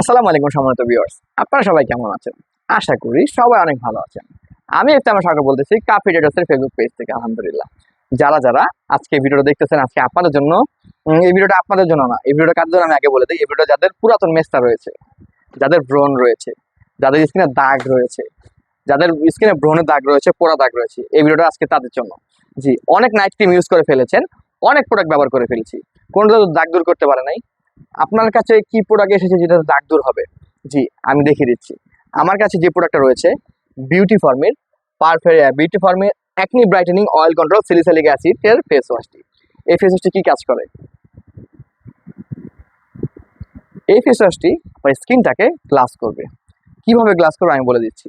আসসালামু আলাইকুম সম্মানিত ভিউয়ার্স, আপনারা সবাই কেমন আছেন? আশা করি সবাই অনেক ভালো আছেন। আমি ইফতেখার সাগর বলতেছি কাফি ডেটাসের ফেসবুক পেজ থেকে। আলহামদুলিল্লাহ, যারা আজকে ভিডিওটা দেখতেছেন, আজকে আপনাদের জন্য। এই ভিডিওটা আপনাদের জন্য না, এই ভিডিওটা কার জন্য আমি আগে বলে দিই। এই ভিডিওটা যাদের পুরাতন মেস্তা রয়েছে, যাদের ব্রণ রয়েছে, যাদের স্কিনে দাগ রয়েছে, যাদের স্কিনে ব্রণের দাগ রয়েছে, পোড়া দাগ রয়েছে, এই ভিডিওটা আজকে তাদের জন্য। জি, অনেক নাইট ক্রিম ইউজ করে ফেলেছেন, অনেক প্রোডাক্ট ব্যবহার করে ফেলেছি, কোনটা দাগ দূর করতে পারে নাই। আপনার কাছে কি প্রোডাক্ট এসেছে যেটা দাগ দূর হবে? জি, আমি দেখিয়ে দিচ্ছি। আমার কাছে যে প্রোডাক্টটা রয়েছে, বিউটি ফর্মের বিউটি ফর্মের acne brightening oil control salicylic acid এর ফেস ওয়াশটি। এই ফেস ওয়াশটি কি কাজ করে? এই ফেস ওয়াশটি আপনার স্কিনটাকে গ্লাস করবে। কিভাবে গ্লাস করবে আমি বলে দিচ্ছি।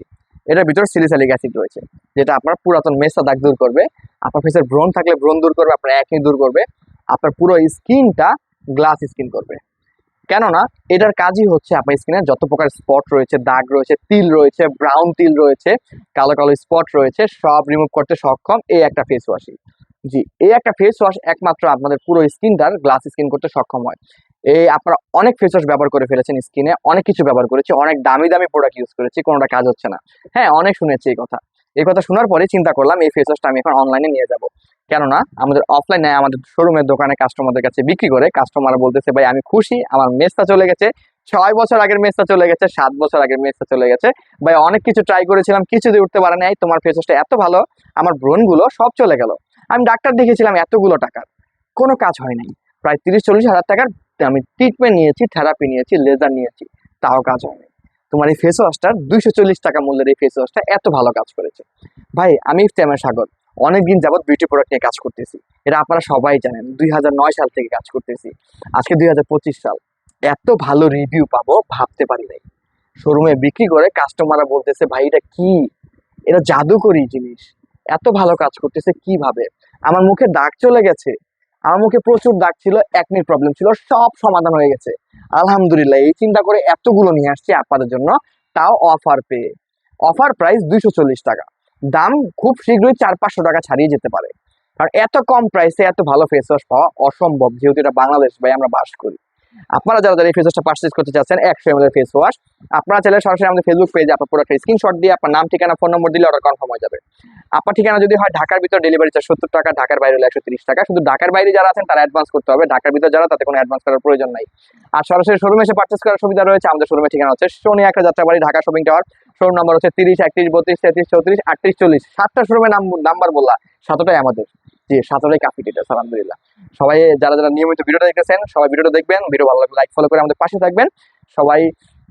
এটার ভিতরে স্যালিসাইলিক অ্যাসিড রয়েছে, যেটা আপনার পুরাতন মেসা দাগ দূর করবে, আপনার ফেসের ব্রণ থাকলে ব্রণ দূর করবে, আপনার অ্যাকনি দূর করবে, আপনার পুরো স্কিনটা গ্লাস স্কিন করবে। কেননা এটার কাজই হচ্ছে আপনার স্কিনে যত প্রকার স্পট রয়েছে, দাগ রয়েছে, তিল রয়েছে, ব্রাউন তিল রয়েছে, কালো কালো স্পট রয়েছে, সব রিমুভ করতে সক্ষম এই একটা ফেস ওয়াশই। জি, এই একটা ফেস ওয়াশ একমাত্র আপনাদের পুরো স্কিনটার গ্লাস স্কিন করতে সক্ষম হয়। এই আপনারা অনেক ফেস ওয়াশ ব্যবহার করে ফেলেছেন, স্কিনে অনেক কিছু ব্যবহার করেছি, অনেক দামি দামি প্রোডাক্ট ইউজ করেছি, কোনোটা কাজ হচ্ছে না। হ্যাঁ, অনেক শুনেছি এই কথা। এই কথা শোনার পরে চিন্তা করলাম এই ফেস ওয়াশটা আমি এখন অনলাইনে নিয়ে যাব। কেননা আমাদের অফলাইনে আমাদের শোরুমের দোকানে কাস্টমারদের কাছে বিক্রি করে কাস্টমার বলতেছে, ভাই আমি খুশি, আমার মেসটা চলে গেছে, 6 বছর আগের মেসটা চলে গেছে, 7 বছর আগের মেসটা চলে গেছে, ভাই অনেক কিছু ট্রাই করেছিলাম, কিছু দিয়ে উঠতে পারে নাই, তোমার ফেস ওয়াশটা এত ভালো, আমার ব্রণগুলো সব চলে গেল। আমি ডাক্তার দেখিয়েছিলাম এতগুলো টাকার, কোনো কাজ হয় নাই। প্রায় 30-40 হাজার টাকার আমি ট্রিটমেন্ট নিয়েছি, থেরাপি নিয়েছি, লেজার নিয়েছি, তাও কাজ হয়নি। তোমার এই ফেস ওয়াশটার 240 টাকা মূল্যের এই ফেস ওয়াশটা এত ভালো কাজ করেছে। ভাই আমি ইফতেখার সাগর অনেকদিন যাবৎ বিউটি প্রোডাক্ট নিয়ে কাজ করতেছি, এটা আপনারা সবাই জানেন। 2009 সাল থেকে কাজ করতেছি, আজকে 2025 সাল। এত ভালো রিভিউ পাবো ভাবতে পারি নাই। শোরুমে বিক্রি করে কাস্টমাররা বলতেছে, ভাই এটা কি, এটা জাদুকরি জিনিস, এত ভালো কাজ করতেছে কিভাবে। আমার মুখে দাগ চলে গেছে, আমার মুখে প্রচুর দাগ ছিল, একনির প্রবলেম ছিল, সব সমাধান হয়ে গেছে। আলহামদুলিল্লাহ, এই চিন্তা করে এতগুলো নিয়ে আসছি আপনাদের জন্য, তাও অফার পেয়ে। অফার প্রাইস 240 টাকা, দাম খুব শীঘ্রই 400-500 টাকা ছাড়িয়ে যেতে পারে। কারণ এত কম প্রাইসে এত ভালো ফেস ওয়াশ পাওয়া অসম্ভব, যেহেতু এটা বাংলাদেশ ভাই, আমরা বাস করি। আপনারা যারা এই ফেস ওয়াশটা পারচেজ করতে চাচ্ছেন, 100 ml ফেস ওয়াশ, আপনারা চাইলে সরাসরি আমাদের ফেসবুক পেজে আপনার প্রোডাক্টের স্ক্রিনশট দিয়ে আপনার নাম, ঠিকানা, ফোন নম্বর দিলে অর্ডার কনফার্ম হয়ে যাবে। আপনার ঠিকানা যদি হয় ঢাকার ভিতর, ডেলিভারি চার্জ 70 টাকা, ঢাকার বাইরে হলে 130 টাকা। শুধু ঢাকার বাইরে যারা আছেন তারা অ্যাডভান্স করতে হবে, ঢাকার ভিতর যারা তাতে কোনো অ্যাডভান্স করার প্রয়োজন নাই। আর সরাসরি শোরুমে এসে পারচেজ করার সুবিধা রয়েছে। আমাদের শোরুমের ঠিকানা হচ্ছে শনি একটা Jatrabari, Dhaka shopping tower. Showroom number হচ্ছে 30, 31, 32, 33, 34, 38, 40। 7টা শোরুমের নাম্বার বললা, 7টাই আমাদের। জি, 7টাই কাফি ডেটাস। আলহামদুলিল্লাহ, সবাই যারা নিয়মিত ভিডিওটা দেখতেছেন, সবাই ভিডিওটা দেখবেন, ভিডিও ভালো লাগলে লাইক ফলো করে আমাদের পাশে থাকবেন। সবাই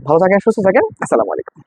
ভালো থাকেন, সুস্থ থাকেন। আসসালামু আলাইকুম।